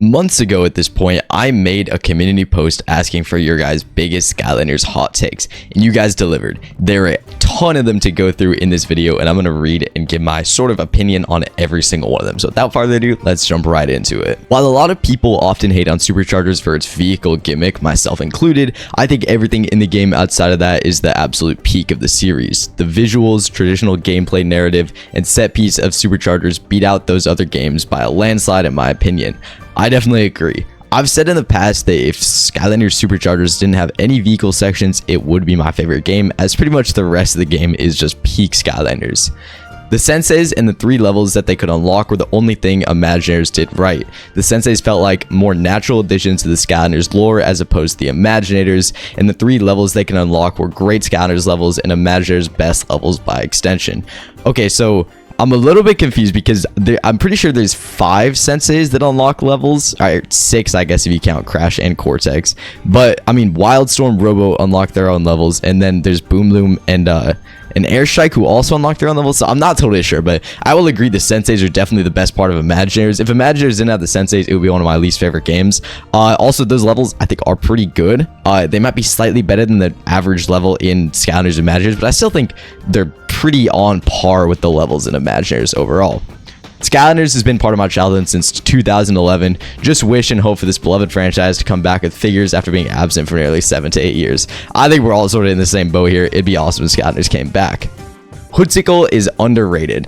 Months ago at this point, I made a community post asking for your guys' biggest Skylanders hot takes, and you guys delivered. There are a ton of them to go through in this video, and I'm going to read and give my sort of opinion on every single one of them. So without further ado, let's jump right into it. While a lot of people often hate on Superchargers for its vehicle gimmick, myself included, I think everything in the game outside of that is the absolute peak of the series. The visuals, traditional gameplay narrative, and set piece of Superchargers beat out those other games by a landslide in my opinion. I definitely agree. I've said in the past that if Skylanders Superchargers didn't have any vehicle sections, it would be my favorite game, as pretty much the rest of the game is just peak Skylanders. The senseis and the 3 levels that they could unlock were the only thing Imaginators did right. The senseis felt like more natural additions to the Skylanders lore as opposed to the Imaginators, and the 3 levels they can unlock were great Skylanders levels and Imaginators' best levels by extension. Okay, so I'm a little bit confused because I'm pretty sure there's 5 senseis that unlock levels. All right, 6, I guess, if you count Crash and Cortex. But, I mean, Wildstorm, Robo unlock their own levels. And then there's Boom Loom and Airstrike who also unlock their own levels. So I'm not totally sure, but I will agree the senseis are definitely the best part of Imaginators. If Imaginators didn't have the senseis, it would be one of my least favorite games. Also, those levels, I think, are pretty good. They might be slightly better than the average level in Skylanders and Imaginators, but I still think they're pretty on par with the levels in Imaginators overall. Skylanders has been part of my childhood since 2011. Just wish and hope for this beloved franchise to come back with figures after being absent for nearly 7 to 8 years. I think we're all sort of in the same boat here. It'd be awesome if Skylanders came back. Hoodsicle is underrated.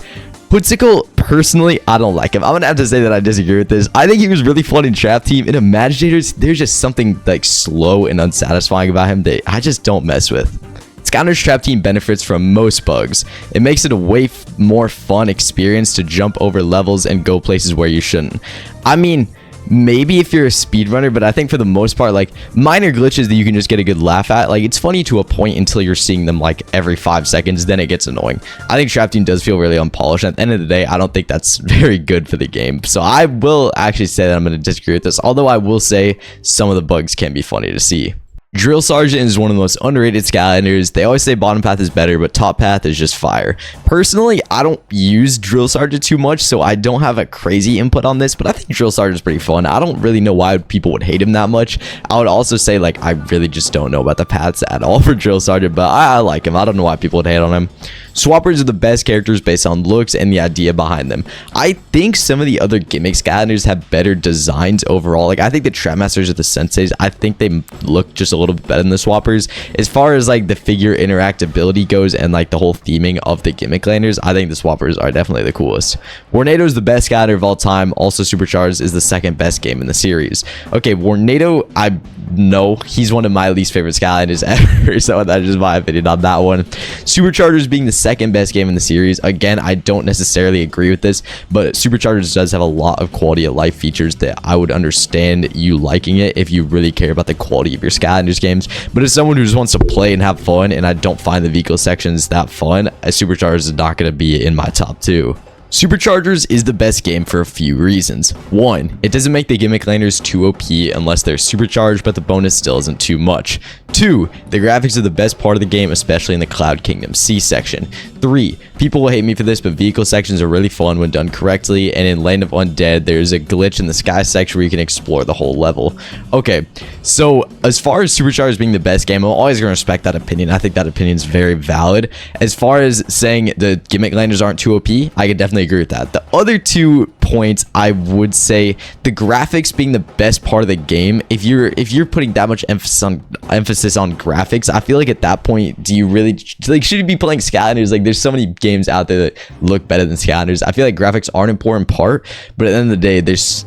Hoodsicle, personally, I don't like him. I'm gonna have to say that I disagree with this. I think he was really fun in Trap Team. In Imaginators, there's just something like slow and unsatisfying about him that I just don't mess with. Skylanders Trap Team benefits from most bugs. It makes it a way more fun experience to jump over levels and go places where you shouldn't. I mean, maybe if you're a speedrunner, but I think for the most part, like, minor glitches that you can just get a good laugh at, like, it's funny to a point until you're seeing them like every 5 seconds, then it gets annoying. I think Trap Team does feel really unpolished. At the end of the day, I don't think that's very good for the game. So I will actually say that I'm going to disagree with this, although I will say some of the bugs can be funny to see. Drill Sergeant is one of the most underrated Skylanders. They always say bottom path is better, but top path is just fire. Personally, I don't use Drill Sergeant too much, so I don't have a crazy input on this, but I think Drill Sergeant is pretty fun. I don't really know why people would hate him that much. I would also say, like, I really just don't know about the paths at all for Drill Sergeant, but I like him. I don't know why people would hate on him. Swappers are the best characters based on looks and the idea behind them. I think some of the other gimmick Skylanders have better designs overall. Like, I think the Trapmasters are the senseis. I think they look just a little bit better than the Swappers. As far as like the figure interactability goes and like the whole theming of the gimmick landers, I think the Swappers are definitely the coolest. Warnado is the best Skylander of all time. Also, Supercharged is the 2nd best game in the series. Okay, Warnado, I know he's one of my least favorite Skylanders ever, so that's just my opinion on that one. Superchargers being the 2nd best game in the series, again, I don't necessarily agree with this, but Superchargers does have a lot of quality of life features that I would understand you liking it if you really care about the quality of your Skylanders games. But as someone who just wants to play and have fun, and I don't find the vehicle sections that fun, Superchargers is not going to be in my top 2. Superchargers is the best game for a few reasons. 1, it doesn't make the gimmick landers too OP unless they're supercharged, but the bonus still isn't too much. 2, the graphics are the best part of the game, especially in the Cloud Kingdom C section. 3, people will hate me for this, but vehicle sections are really fun when done correctly, and in Land of Undead, there's a glitch in the sky section where you can explore the whole level. Okay, so as far as Supercharged being the best game, I'm always going to respect that opinion. I think that opinion is very valid. As far as saying the gimmick landers aren't too OP, I could definitely agree with that. The other 2 points, I would say the graphics being the best part of the game. If you're putting that much emphasis on graphics, I feel like at that point, do you really, like, should you be playing Skylanders? Like, there's so many games out there that look better than Skylanders. I feel like graphics are an important part, but at the end of the day, there's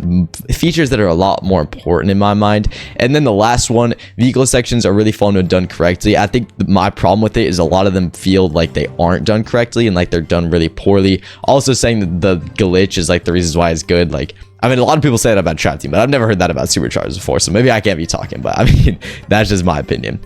features that are a lot more important in my mind. And then the last one, vehicle sections are really fun when done correctly. I think my problem with it is a lot of them feel like they aren't done correctly and like they're done really poorly. Also, saying that the glitch is like the reasons why it's good, like, I mean, a lot of people say that about Trap Team, but I've never heard that about Superchargers before, so maybe I can't be talking, but I mean, that's just my opinion.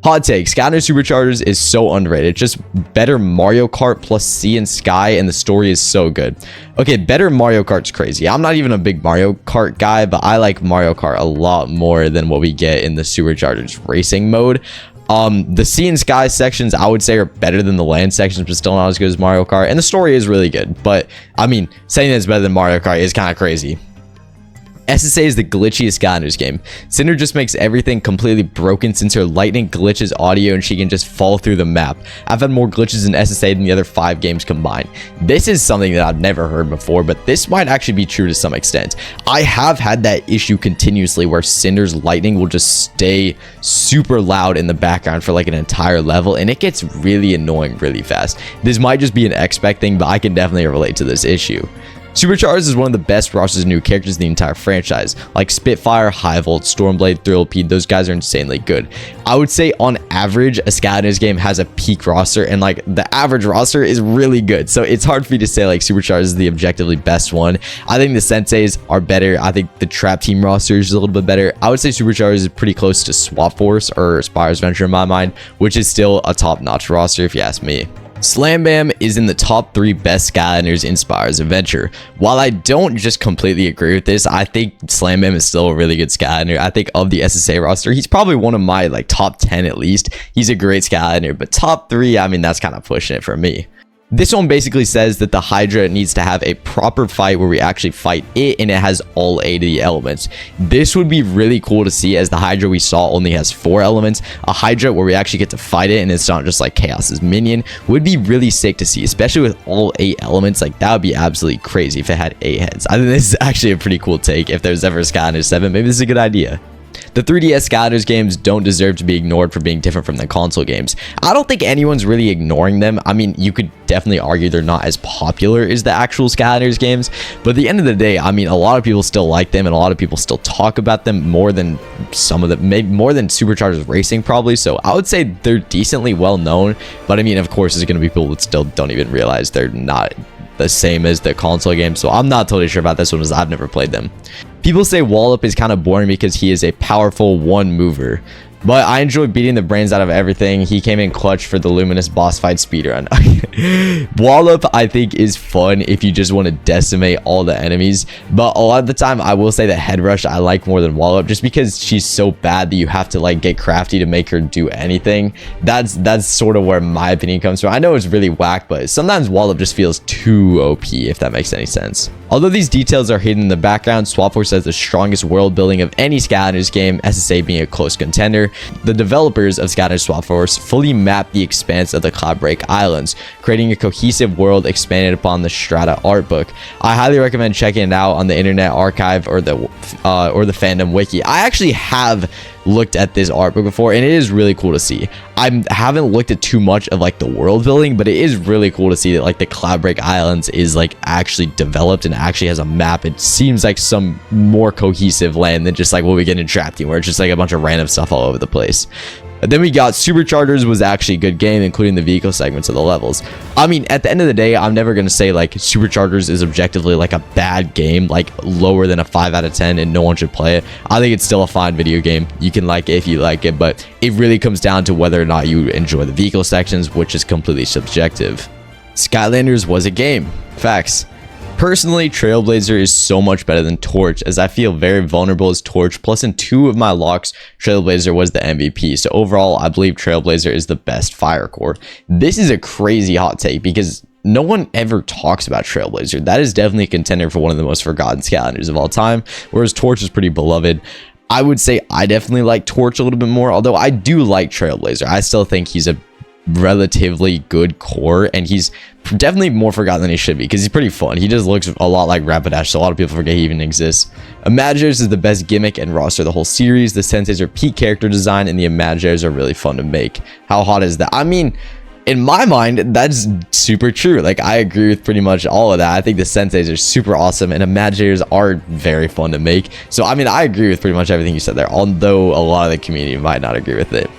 Hot take, Skylanders Superchargers is so underrated. Just better Mario Kart plus Sea and Sky, and the story is so good. Okay, better Mario Kart's crazy. I'm not even a big Mario Kart guy, but I like Mario Kart a lot more than what we get in the Superchargers racing mode. The Sea and Sky sections, I would say, are better than the land sections, but still not as good as Mario Kart. And the story is really good. But, I mean, saying that it's better than Mario Kart is kind of crazy. SSA is the glitchiest Skylanders game. Cinder just makes everything completely broken since her lightning glitches audio and she can just fall through the map. I've had more glitches in SSA than the other 5 games combined. This is something that I've never heard before, but this might actually be true to some extent. I have had that issue continuously where Cinder's lightning will just stay super loud in the background for like an entire level, and it gets really annoying really fast. This might just be an X-Spec thing, but I can definitely relate to this issue. Supercharged is one of the best rosters of new characters in the entire franchise, like Spitfire, High Volt, Stormblade, Thrillipede. Those guys are insanely good. I would say on average, a Skylanders game has a peak roster, and like the average roster is really good. So it's hard for me to say like Supercharged is the objectively best one. I think the Senseis are better. I think the Trap Team roster is a little bit better. I would say Supercharged is pretty close to Swap Force or Spire's Venture in my mind, which is still a top-notch roster if you ask me. Slam Bam is in the top 3 best Skylanders in Spire's Adventure. While I don't just completely agree with this, I think Slam Bam is still a really good Skylander. I think of the SSA roster, he's probably one of my like top 10 at least. He's a great Skylander, but top 3, I mean, that's kind of pushing it for me. This one basically says that the Hydra needs to have a proper fight where we actually fight it and it has all 8 of the elements. This would be really cool to see, as the Hydra we saw only has 4 elements. A Hydra where we actually get to fight it and it's not just like Chaos's minion would be really sick to see, especially with all 8 elements. Like that would be absolutely crazy if it had 8 heads. I think this is actually a pretty cool take. If there's ever a Skylanders 7, maybe this is a good idea. The 3DS Skylanders games don't deserve to be ignored for being different from the console games. I don't think anyone's really ignoring them. I mean, you could definitely argue they're not as popular as the actual Skylanders games, but at the end of the day, I mean, a lot of people still like them and a lot of people still talk about them more than some of them, maybe more than Supercharged Racing probably. So I would say they're decently well known, but I mean, of course, there's going to be people that still don't even realize they're not the same as the console game. So I'm not totally sure about this one, as I've never played them. People say Wallop is kind of boring because he is a powerful one mover, but I enjoy beating the brains out of everything. He came in clutch for the Luminous boss fight speedrun. Wallop, I think, is fun if you just want to decimate all the enemies, but a lot of the time I will say that Head Rush I like more than Wallop, just because she's so bad that you have to like get crafty to make her do anything. That's sort of where my opinion comes from. I know it's really whack, but sometimes Wallop just feels too OP, if that makes any sense. Although these details are hidden in the background, Swap Force has the strongest world building of any Skylanders game, SSA being a close contender. The developers of Skylanders Swap Force fully mapped the expanse of the Cloudbreak Islands, creating a cohesive world expanded upon the Strata art book. I highly recommend checking it out on the Internet Archive or the fandom wiki. I actually have looked at this art book before, and it is really cool to see. I haven't looked at too much of like the world building, but it is really cool to see that like the Cloudbreak Islands is like actually developed and actually has a map. It seems like some more cohesive land than just like what we get in Trap Team, where it's just like a bunch of random stuff all over the place. Then we got Superchargers, was actually a good game, including the vehicle segments of the levels. I mean, at the end of the day, I'm never going to say like Superchargers is objectively like a bad game, like lower than a 5 out of 10 and no one should play it. I think it's still a fine video game. You can like it if you like it, but it really comes down to whether or not you enjoy the vehicle sections, which is completely subjective. Skylanders was a game. Facts. Personally, Trailblazer is so much better than Torch, as I feel very vulnerable as Torch, plus in 2 of my locks, Trailblazer was the MVP. So overall, I believe Trailblazer is the best fire core. This is a crazy hot take because no one ever talks about Trailblazer. That is definitely a contender for one of the most forgotten Skylanders of all time, whereas Torch is pretty beloved. I would say I definitely like Torch a little bit more, although I do like Trailblazer. I still think he's a relatively good core, and he's definitely more forgotten than he should be because he's pretty fun. He just looks a lot like Rapidash, so a lot of people forget he even exists. Imaginators is the best gimmick and roster of the whole series. The Senseis are peak character design, and the Imaginators are really fun to make. How hot is that? I mean, in my mind, that's super true. Like, I agree with pretty much all of that. I think the Senseis are super awesome, and Imaginators are very fun to make. So, I mean, I agree with pretty much everything you said there, although a lot of the community might not agree with it.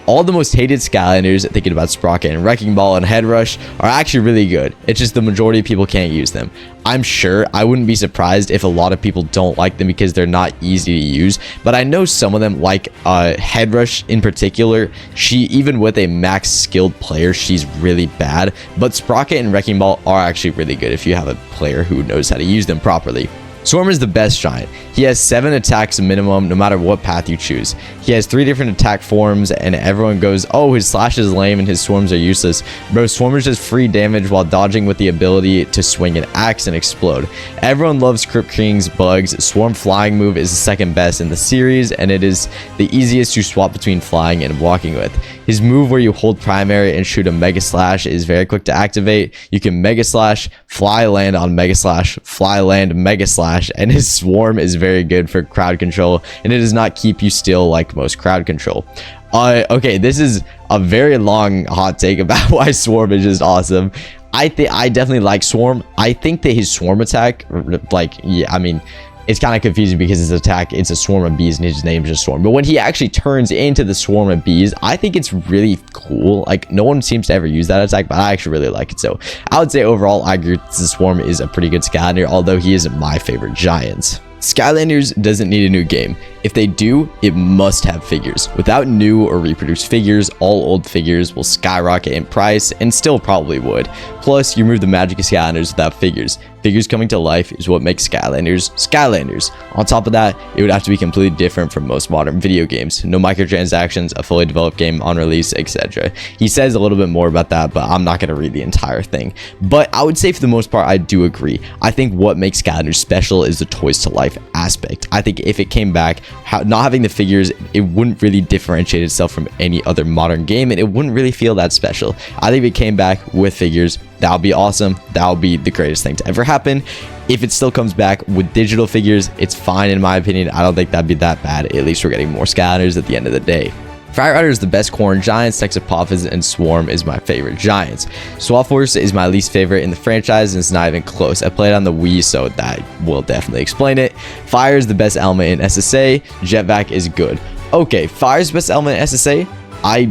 All the most hated Skylanders, thinking about Sprocket and Wrecking Ball and Head Rush, are actually really good. It's just the majority of people can't use them. I'm sure I wouldn't be surprised if a lot of people don't like them because they're not easy to use, but I know some of them, like Head Rush in particular, even with a max skilled player, she's really bad, but Sprocket and Wrecking Ball are actually really good if you have a player who knows how to use them properly. Swarm is the best giant. He has 7 attacks minimum no matter what path you choose. He has 3 different attack forms, and everyone goes, oh, his slash is lame and his swarms are useless. Bro, swarmers does free damage while dodging with the ability to swing an axe and explode. Everyone loves Crypt King's bugs. Swarm flying move is the second best in the series, and it is the easiest to swap between flying and walking with. His move where you hold primary and shoot a Mega Slash is very quick to activate. You can Mega Slash, fly land on Mega Slash, fly land Mega Slash, and his swarm is very good for crowd control, and it does not keep you still like most crowd control. Okay, this is a very long hot take about why swarm is just awesome. I definitely like swarm. I think that his swarm attack, like, yeah, I mean, it's kind of confusing because his attack, it's a swarm of bees and his name's just swarm. But when he actually turns into the swarm of bees, I think it's really cool. Like, no one seems to ever use that attack, but I actually really like it. So I would say overall, I agree the swarm is a pretty good Skylander, although he isn't my favorite giant. Skylanders doesn't need a new game. If they do, it must have figures. Without new or reproduced figures, all old figures will skyrocket in price and still probably would. Plus, you remove the magic of Skylanders without figures. Figures coming to life is what makes Skylanders Skylanders. On top of that, it would have to be completely different from most modern video games. No microtransactions, a fully developed game on release, etc. He says a little bit more about that, but I'm not going to read the entire thing. But I would say for the most part, I do agree. I think what makes Skylanders special is the toys to life aspect. I think if it came back, not having the figures, it wouldn't really differentiate itself from any other modern game, and it wouldn't really feel that special. I think if it came back with figures, that would be awesome. That would be the greatest thing to ever happen. If it still comes back with digital figures, it's fine in my opinion. I don't think that'd be that bad. At least we're getting more Skylanders at the end of the day. Fright Rider is the best corn giants. Next to Apophis and Swarm is my favorite giants. Swap Force is my least favorite in the franchise, and it's not even close. I played on the Wii, so that will definitely explain it. Fire is the best element in SSA. Jetvac is good. Okay, Fire's best element in SSA. I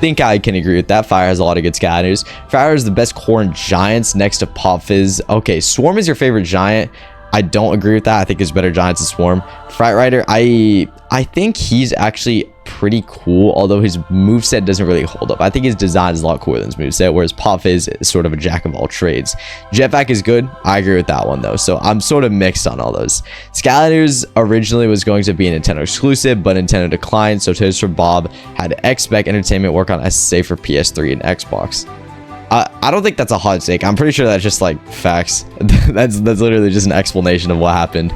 think I can agree with that. Fire has a lot of good Skylanders. Fire is the best corn giants next to Pop Fizz. Okay, Swarm is your favorite giant. I don't agree with that. I think there's better giants than Swarm. Fright Rider, I think he's actually pretty cool, although his moveset doesn't really hold up. I think his design is a lot cooler than his moveset, whereas Pop is sort of a jack of all trades. Jetvac is good. I agree with that one though, so I'm sort of mixed on all those. Skylanders originally was going to be a Nintendo exclusive, but Nintendo declined, so Toys for Bob had X-Spec Entertainment work on SSA for PS3 and Xbox. I don't think that's a hot take. I'm pretty sure that's just like facts. that's literally just an explanation of what happened.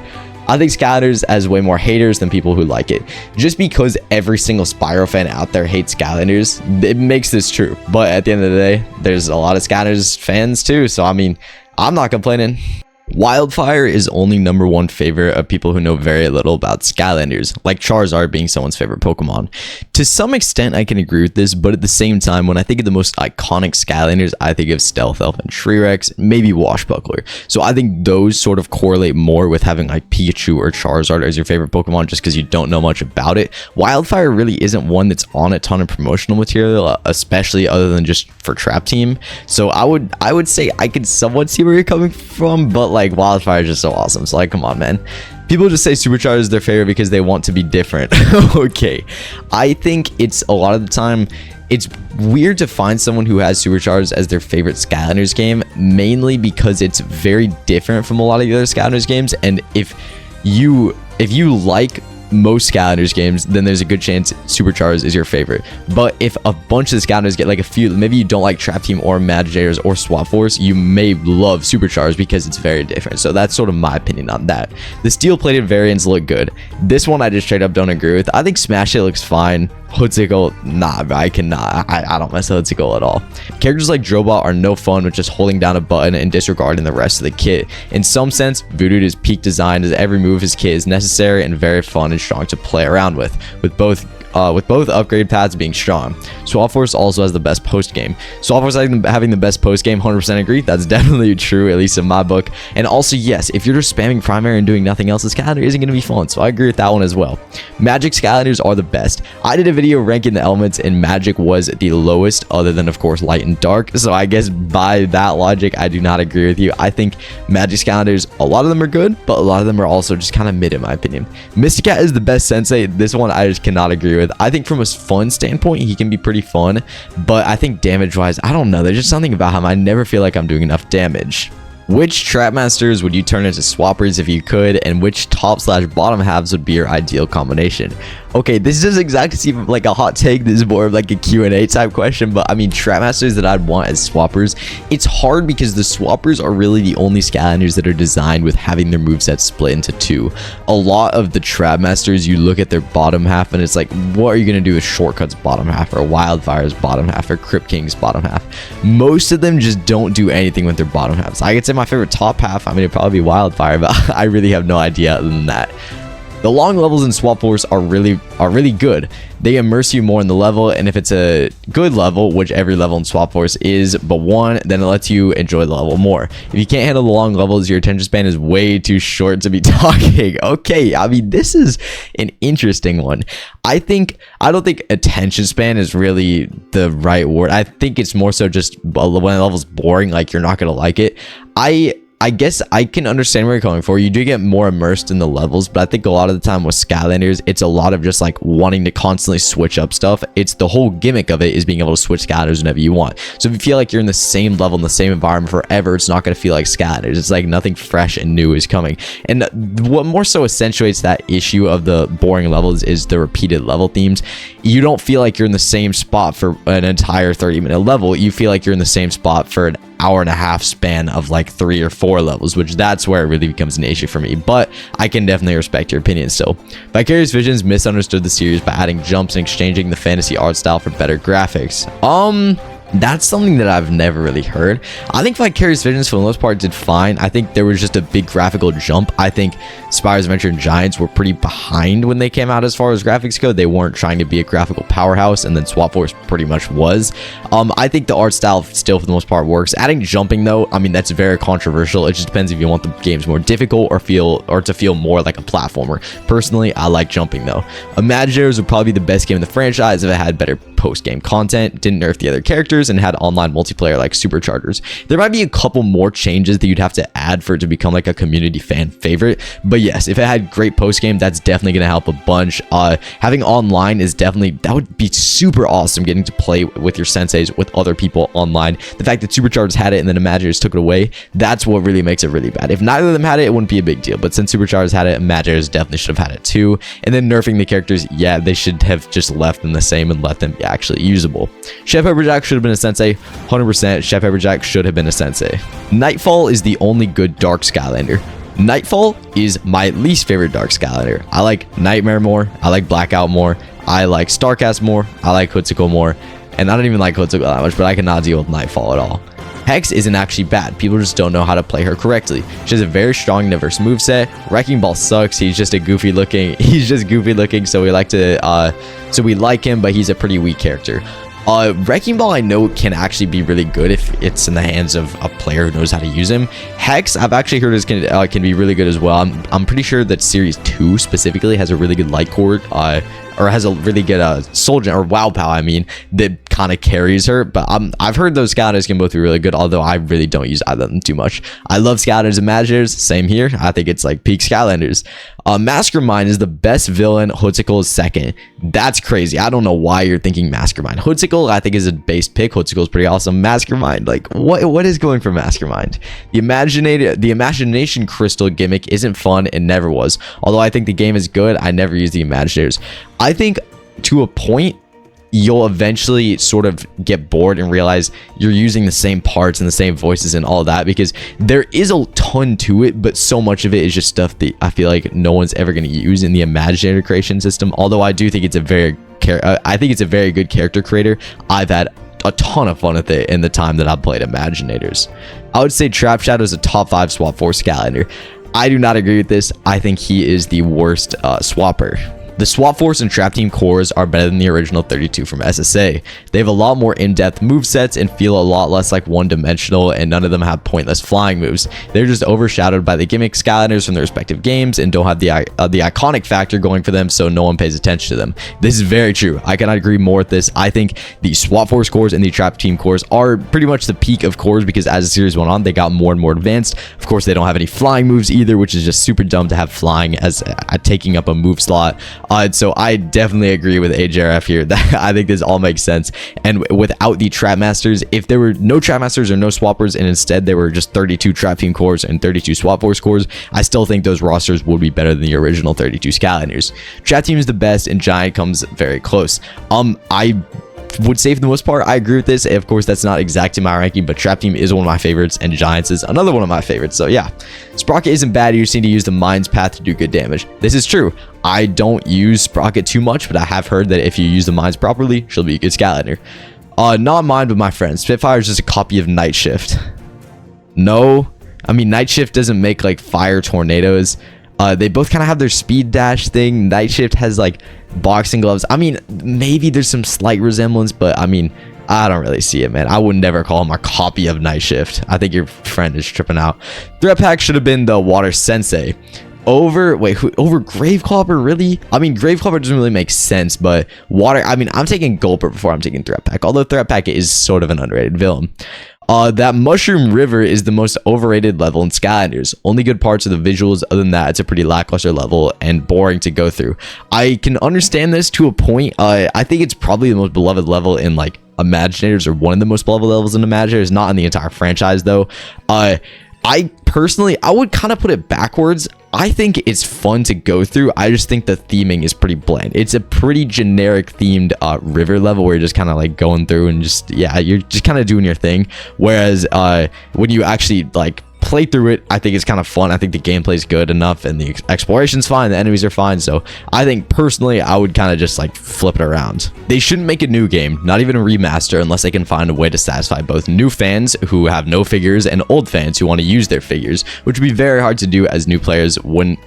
I think Skylanders has way more haters than people who like it. Just because every single Spyro fan out there hates Skylanders, it makes this true. But at the end of the day, there's a lot of Skylanders fans too. So, I mean, I'm not complaining. Wildfire is only #1 favorite of people who know very little about Skylanders, like Charizard being someone's favorite Pokemon. To some extent, I can agree with this, but at the same time, when I think of the most iconic Skylanders, I think of Stealth Elf and Shreerex, maybe Washbuckler. So I think those sort of correlate more with having like Pikachu or Charizard as your favorite Pokemon just because you don't know much about it. Wildfire really isn't one that's on a ton of promotional material, especially other than just for Trap Team. So I would say I could somewhat see where you're coming from, but like Wildfire is just so awesome. So like, come on, man. People just say Supercharged is their favorite because they want to be different. Okay, I think it's a lot of the time it's weird to find someone who has Supercharged as their favorite Skylanders game, mainly because it's very different from a lot of the other Skylanders games. And if you like most Skylanders games, then there's a good chance Supercharged is your favorite. But if a bunch of the Skylanders get like a few, maybe you don't like Trap Team or Imaginators or Swap Force, you may love Supercharged because it's very different. So that's sort of my opinion on that. The steel plated variants look good. This one I just straight up don't agree with. I think Smash It looks fine. Hoodsicle, nah, I cannot. I don't mess with Hoodsicle at all. Characters like Drobot are no fun with just holding down a button and disregarding the rest of the kit. In some sense, Voodoo is peak design as every move of his kit is necessary and very fun and strong to play around with both upgrade paths being strong. Swap Force also has the best post game. Swap Force having the best post game, 100% agree. That's definitely true, at least in my book. And also, yes, if you're just spamming primary and doing nothing else, this Skylander isn't going to be fun. So I agree with that one as well. Magic Skylanders are the best. I did a video ranking the elements, and Magic was the lowest, other than of course Light and Dark. So I guess by that logic, I do not agree with you. I think Magic Skylanders, a lot of them are good, but a lot of them are also just kind of mid in my opinion. Mysticat is the best Sensei. This one I just cannot agree with. I think from a fun standpoint, he can be pretty fun, but I think damage wise, I don't know. There's just something about him. I never feel like I'm doing enough damage. Which trap masters would you turn into swappers if you could, and which top slash bottom halves would be your ideal combination? Okay, this doesn't exactly seem like a hot take. This is more of like a Q&A type question, but I mean, trap masters that I'd want as swappers, it's hard because the swappers are really the only Skylanders that are designed with having their movesets split into two. A lot of the trap masters, you look at their bottom half and it's like, what are you going to do with Shortcut's bottom half, or Wildfire's bottom half, or Crypt King's bottom half? Most of them just don't do anything with their bottom halves. I could say my favorite top half, I mean, it'd probably be Wildfire, but I really have no idea other than that. The long levels in Swap Force are really good. They immerse you more in the level, and if it's a good level, which every level in Swap Force is but one, then it lets you enjoy the level more. If you can't handle the long levels, your attention span is way too short to be talking. Okay, I mean, this is an interesting one. I don't think attention span is really the right word. I think it's more so just when the level's boring, like you're not gonna like it. I guess I can understand where you're coming from. You do get more immersed in the levels, but I think a lot of the time with Skylanders, it's a lot of just like wanting to constantly switch up stuff. It's the whole gimmick of it is being able to switch Skylanders whenever you want. So if you feel like you're in the same level, in the same environment forever, it's not going to feel like Skylanders. It's like nothing fresh and new is coming. And what more so accentuates that issue of the boring levels is the repeated level themes. You don't feel like you're in the same spot for an entire 30-minute level. You feel like you're in the same spot for an hour-and-a-half span of like 3 or 4 levels, which that's where it really becomes an issue for me. But I can definitely respect your opinion still. Vicarious Visions misunderstood the series by adding jumps and exchanging the fantasy art style for better graphics. That's something that I've never really heard. I think Vicarious Visions for the most part did fine. I think there was just a big graphical jump. I think Spyro's Adventure and Giants were pretty behind when they came out as far as graphics go. They weren't trying to be a graphical powerhouse, and then Swap Force pretty much was. I think the art style still for the most part works. Adding jumping though, I mean, that's very controversial. It just depends if you want the games more difficult or to feel more like a platformer. Personally, I like jumping though. Imagineers would probably be the best game in the franchise if it had better post-game content, didn't nerf the other characters, and had online multiplayer like Superchargers. There might be a couple more changes that you'd have to add for it to become like a community fan favorite, but yes, if it had great post-game, that's definitely going to help a bunch. Having online is definitely, that would be super awesome, getting to play with your senseis with other people online. The fact that Superchargers had it and then Imagineers took it away, that's what really makes it really bad. If neither of them had it, it wouldn't be a big deal, but since Superchargers had it, Imagineers definitely should have had it too. And then nerfing the characters, yeah, they should have just left them the same and let them be actually usable. Chef Pepperjack should have been a sensei, 100%. Chef Pepperjack should have been a sensei. Nightfall is the only good Dark Skylander. Nightfall is my least favorite Dark Skylander. I like Nightmare more, I like Blackout more, I like Starcast more, I like Hoodsicle more, and I don't even like Hoodsicle that much, but I cannot deal with Nightfall at all. Hex isn't actually bad. People just don't know how to play her correctly. She has a very strong and diverse moveset. Wrecking Ball sucks. He's just goofy looking, so we like him, but he's a pretty weak character. Wrecking Ball I know can actually be really good if it's in the hands of a player who knows how to use him. Hex, I've actually heard can be really good as well. I'm pretty sure that Series 2 specifically has a really good light cord, or has a really good Soul Gem, or Wow Pow, I mean, that kind of carries her. But I've heard those Skylanders can both be really good, although I really don't use either of them too much. I love Skylanders and Imagineers, same here. I think it's like peak Skylanders. Mastermind is the best villain, Hoodsicle is second. That's crazy. I don't know why you're thinking Mastermind. Hoodsicle, I think, is a base pick. Hoodsicle is pretty awesome. Mastermind, like, what is going for Mastermind? The Imagination Crystal gimmick isn't fun and never was. Although I think the game is good, I never use the Imagineers. I think to a point, you'll eventually sort of get bored and realize you're using the same parts and the same voices and all that, because there is a ton to it, but so much of it is just stuff that I feel like no one's ever going to use in the Imaginator creation system. Although I do think it's a very good character creator. I've had a ton of fun with it in the time that I've played Imaginators. I would say Trap Shadow is a top 5 Swap Force Skylander. I do not agree with this. I think he is the worst swapper. The Swap Force and Trap Team cores are better than the original 32 from SSA. They have a lot more in-depth movesets and feel a lot less like one-dimensional, and none of them have pointless flying moves. They're just overshadowed by the gimmick Skylanders from their respective games and don't have the iconic factor going for them, so no one pays attention to them. This is very true. I cannot agree more with this. I think the Swap Force cores and the Trap Team cores are pretty much the peak of cores, because as the series went on, they got more and more advanced. Of course, they don't have any flying moves either, which is just super dumb to have flying as taking up a move slot. So I definitely agree with AJRF here. That I think this all makes sense. And without the Trap Masters, if there were no Trap Masters or no Swappers, and instead there were just 32 Trap Team cores and 32 Swap Force cores, I still think those rosters would be better than the original 32 Skylanders. Trap Team is the best, and Giant comes very close. I would say for the most part I agree with this. Of course, that's not exactly my ranking, but Trap Team is one of my favorites, and Giants is another one of my favorites. So yeah, Sprocket isn't bad. You just need to use the Mind's Path to do good damage. This is true. I don't use Sprocket too much, but I have heard that if you use the Minds properly, she'll be a good Skylander. Not mine, but my friend. Spitfire is just a copy of Night Shift. No, I mean, Night Shift doesn't make like fire tornadoes. They both kind of have their speed dash thing. Night Shift has like boxing gloves. I mean, maybe there's some slight resemblance, but I mean, I don't really see it, man. I would never call him a copy of Night Shift. I think your friend is tripping out. Threat Pack should have been the Water Sensei. Over Graveclopper, really? I mean, Graveclopper doesn't really make sense, but Water, I mean, I'm taking Gulper before I'm taking Threat Pack, although Threat Pack is sort of an underrated villain. That Mushroom River is the most overrated level in Skylanders. Only good parts are the visuals. Other than that, it's a pretty lackluster level and boring to go through. I can understand this to a point. I think it's probably the most beloved level in like Imaginators, or one of the most beloved levels in Imaginators, not in the entire franchise though. I personally, I would kind of put it backwards. I think it's fun to go through. I just think the theming is pretty bland. It's a pretty generic themed river level where you're just kind of like going through and just, yeah, you're just kind of doing your thing. Whereas when you actually like play through it, I think it's kind of fun. I think the gameplay is good enough and the exploration's fine, the enemies are fine. So I think personally I would kind of just like flip it around. They shouldn't make a new game, not even a remaster, unless they can find a way to satisfy both new fans who have no figures and old fans who want to use their figures, which would be very hard to do, as new players wouldn't,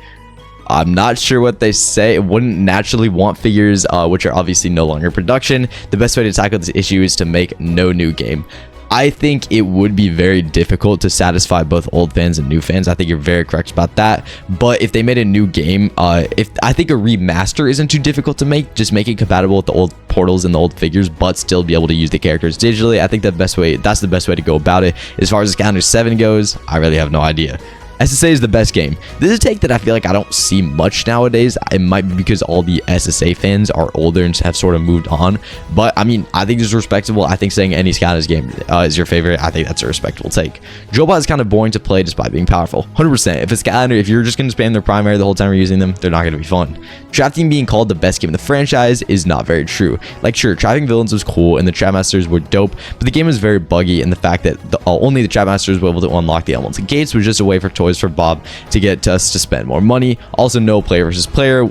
I'm not sure what they say, wouldn't naturally want figures which are obviously no longer in production. The best way to tackle this issue is to make no new game. I think it would be very difficult to satisfy both old fans and new fans. I think you're very correct about that. But if they made a new game, I think a remaster isn't too difficult to make. Just make it compatible with the old portals and the old figures, but still be able to use the characters digitally. I think that's the best way to go about it. As far as Skylanders 7 goes, I really have no idea. SSA is the best game. This is a take that I feel like I don't see much nowadays. It might be because all the SSA fans are older and have sort of moved on. But I mean, I think it's respectable. I think saying any Skylanders game is your favorite, I think that's a respectable take. Drillbot is kind of boring to play despite being powerful. 100%. If it's Skylander, if you're just going to spam their primary the whole time you're using them, they're not going to be fun. Trap Team being called the best game in the franchise is not very true. Like, sure, trapping villains was cool and the Trap Masters were dope, but the game was very buggy, and the fact that only the Trap Masters were able to unlock the Elemental Gates was just a way for Toys for Bob to get us to spend more money. Also, no player versus player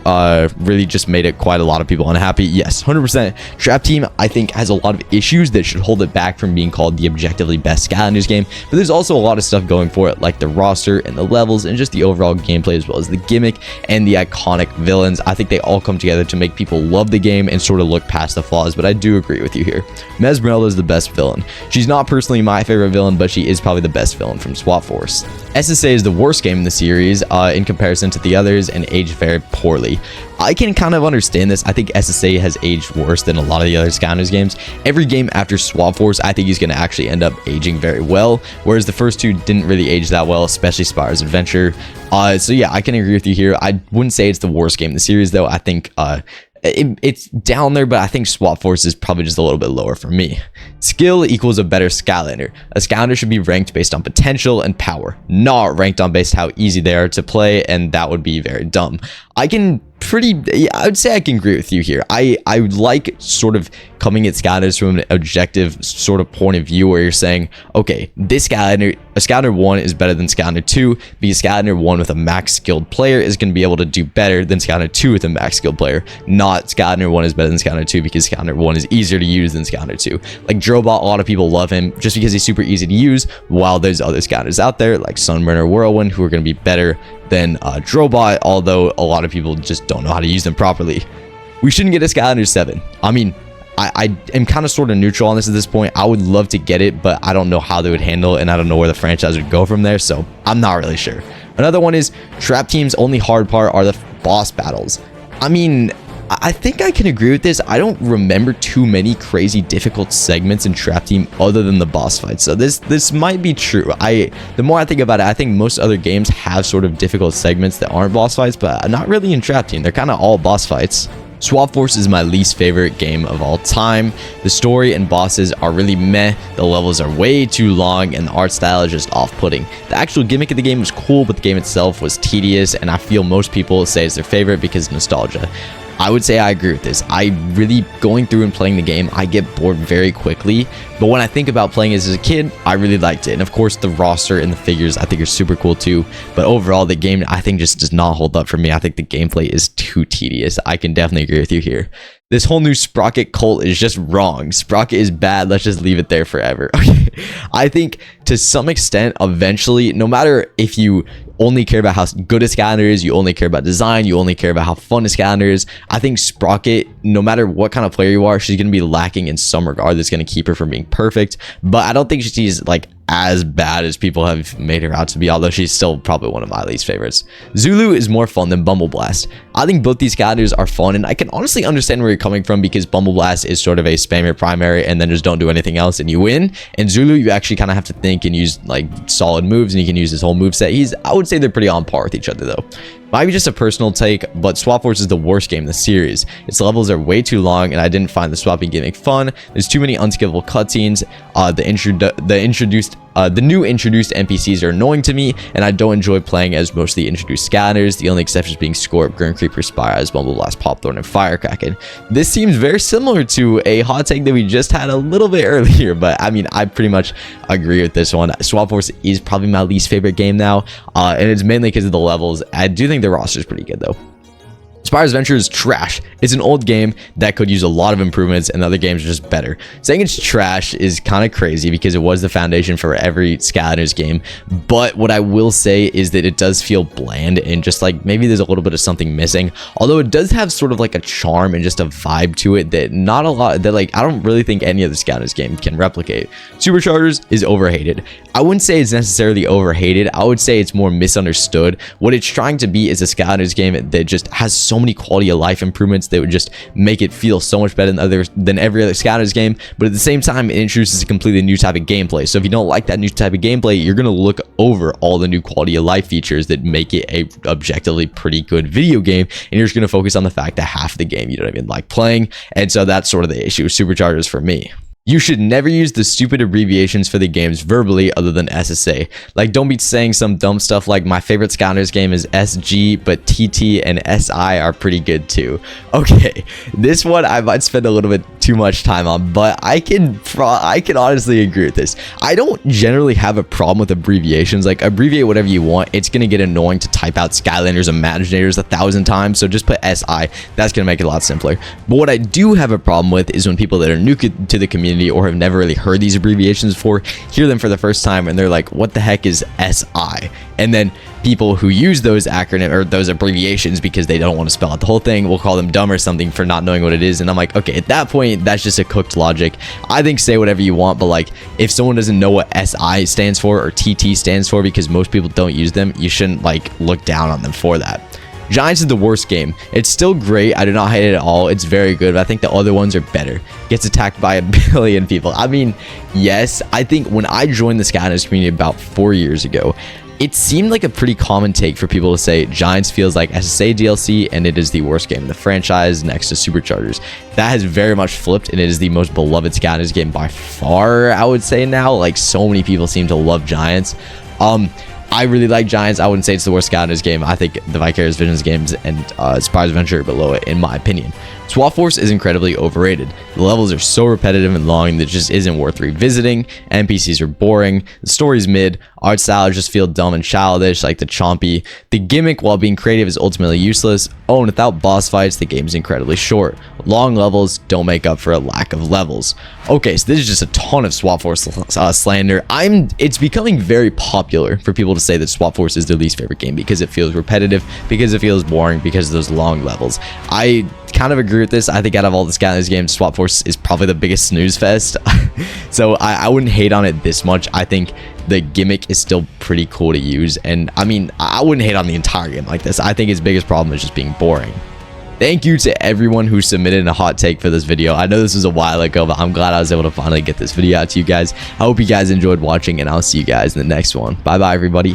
really just made it quite a lot of people unhappy. Yes, 100%. Trap Team, I think, has a lot of issues that should hold it back from being called the objectively best Skylanders game, but there's also a lot of stuff going for it, like the roster and the levels and just the overall gameplay, as well as the gimmick and the iconic villains. I think they all come together to make people love the game and sort of look past the flaws, but I do agree with you here. Mesmerelda is the best villain. She's not personally my favorite villain, but she is probably the best villain from Swap Force. SSA is the worst game in the series in comparison to the others and aged very poorly. I can kind of understand this. I think SSA has aged worse than a lot of the other Skylanders games. Every game after Swap Force, I think, is going to actually end up aging very well, whereas the first two didn't really age that well, especially Spyro's Adventure. So yeah, I can agree with you here. I wouldn't say it's the worst game in the series, though. I think it's down there, but I think Swap Force is probably just a little bit lower for me. Skill equals a better Skylander. A Skylander should be ranked based on potential and power, not ranked on based how easy they are to play, and that would be very dumb. I would say I can agree with you here. I like sort of coming at Skylanders from an objective sort of point of view, where you're saying, okay, this Skylander, a Skylander 1 is better than Skylander 2, because Skylander 1 with a max skilled player is going to be able to do better than Skylander 2 with a max skilled player. Not Skylander 1 is better than Skylander 2 because Skylander 1 is easier to use than Skylander 2. Like Drobot, a lot of people love him just because he's super easy to use, while there's other Skylanders out there like Sunburner, Whirlwind, who are going to be better than Drobot, although a lot of people just don't know how to use them properly. We shouldn't get a Skylanders 7. I mean, I am kind of sort of neutral on this at this point. I would love to get it, but I don't know how they would handle it, and I don't know where the franchise would go from there, so I'm not really sure. Another one is Trap Team's only hard part are the boss battles. I mean, I think I can agree with this. I don't remember too many crazy difficult segments in Trap Team other than the boss fight. So this might be true. The more I think about it, I think most other games have sort of difficult segments that aren't boss fights, but not really in Trap Team. They're kind of all boss fights. Swap Force is my least favorite game of all time. The story and bosses are really meh, the levels are way too long, and the art style is just off-putting. The actual gimmick of the game was cool, but the game itself was tedious, and I feel most people say it's their favorite because of nostalgia. I would say I agree with this. I really, going through and playing the game, I get bored very quickly. But when I think about playing as a kid, I really liked it. And of course, the roster and the figures I think are super cool too. But overall, the game I think just does not hold up for me. I think the gameplay is too tedious. I can definitely agree with you here. This whole new Sprocket cult is just wrong. Sprocket is bad. Let's just leave it there forever. I think to some extent, eventually, no matter if you only care about how good a Skylander is, you only care about design, you only care about how fun a Skylander is, I think Sprocket, no matter what kind of player you are, she's going to be lacking in some regard that's going to keep her from being perfect. But I don't think she's like as bad as people have made her out to be, although she's still probably one of my least favorites. Zulu is more fun than Bumble Blast. I think both these Skylanders are fun, and I can honestly understand where you're coming from because Bumble Blast is sort of a spam your primary and then just don't do anything else and you win. And Zulu, you actually kind of have to think and use like solid moves, and you can use his whole moveset. I would say they're pretty on par with each other though. Might be just a personal take, but Swap Force is the worst game in the series. Its levels are way too long, and I didn't find the swapping gimmick fun. There's too many unskippable cutscenes. The new introduced NPCs are annoying to me, and I don't enjoy playing as most of the introduced Skylanders, the only exceptions being Scorp, Grim Creeper, Spire Eyes, Bumble Blast, Popthorn, and Firecracken. This seems very similar to a hot take that we just had a little bit earlier, but I mean, I pretty much agree with this one. Swap Force is probably my least favorite game now, and it's mainly because of the levels. I do think the roster is pretty good though. Spire's Adventure is trash. It's an old game that could use a lot of improvements, and the other games are just better. Saying it's trash is kind of crazy because it was the foundation for every Skylanders game, but what I will say is that it does feel bland and just like maybe there's a little bit of something missing, although it does have sort of like a charm and just a vibe to it that not a lot, that like I don't really think any other Skylanders game can replicate. Superchargers is overhated. I wouldn't say it's necessarily overhated. I would say it's more misunderstood. What it's trying to be is a Skylanders game that just has so many quality of life improvements that would just make it feel so much better than every other Skylanders game, but at the same time it introduces a completely new type of gameplay. So if you don't like that new type of gameplay, you're gonna look over all the new quality of life features that make it a objectively pretty good video game, and you're just gonna focus on the fact that half of the game you don't even like playing. And so that's sort of the issue with Superchargers for me. You should never use the stupid abbreviations for the games verbally other than SSA. Like, don't be saying some dumb stuff like my favorite Skylanders game is SG, but TT and SI are pretty good too. Okay, this one I might spend a little bit too much time on, but I can honestly agree with this. I don't generally have a problem with abbreviations. Like, abbreviate whatever you want. It's gonna get annoying to type out Skylanders Imaginators 1,000 times, so just put SI. That's gonna make it a lot simpler. But what I do have a problem with is when people that are new to the community or have never really heard these abbreviations before hear them for the first time and they're like, what the heck is SI? And then people who use those acronyms or those abbreviations because they don't want to spell out the whole thing will call them dumb or something for not knowing what it is. And I'm like, okay, at that point that's just a cooked logic. I think say whatever you want, but like if someone doesn't know what SI stands for or TT stands for because most people don't use them, you shouldn't like look down on them for that. Giants is the worst game. It's still great. I do not hate it at all. It's very good, but I think the other ones are better. Gets attacked by 1 billion people. I mean, yes, I think when I joined the Skylanders community about 4 years ago, it seemed like a pretty common take for people to say Giants feels like SSA DLC and it is the worst game in the franchise next to Superchargers. That has very much flipped and it is the most beloved Skylanders game by far, I would say now. Like, so many people seem to love Giants. I really like Giants. I wouldn't say it's the worst Skylanders game. I think the Vicarious Visions games and Spire's Adventure are below it, in my opinion. Swap Force is incredibly overrated. The levels are so repetitive and long that it just isn't worth revisiting. NPCs are boring. The story's mid. Art style just feel dumb and childish, like the Chompy. The gimmick, while being creative, is ultimately useless. Oh, and without boss fights, the game's incredibly short. Long levels don't make up for a lack of levels. Okay, so this is just a ton of Swap Force slander. It's becoming very popular for people to say that Swap Force is their least favorite game because it feels repetitive, because it feels boring, because of those long levels. I kind of agree with this. I think out of all the Skylanders games, Swap Force is probably the biggest snooze fest. So I wouldn't hate on it this much. I think the gimmick is still pretty cool to use, and I mean, I wouldn't hate on the entire game like this. I think its biggest problem is just being boring. Thank you to everyone who submitted a hot take for this video. I know this was a while ago, but I'm glad I was able to finally get this video out to you guys. I hope you guys enjoyed watching, and I'll see you guys in the next one. Bye bye, everybody.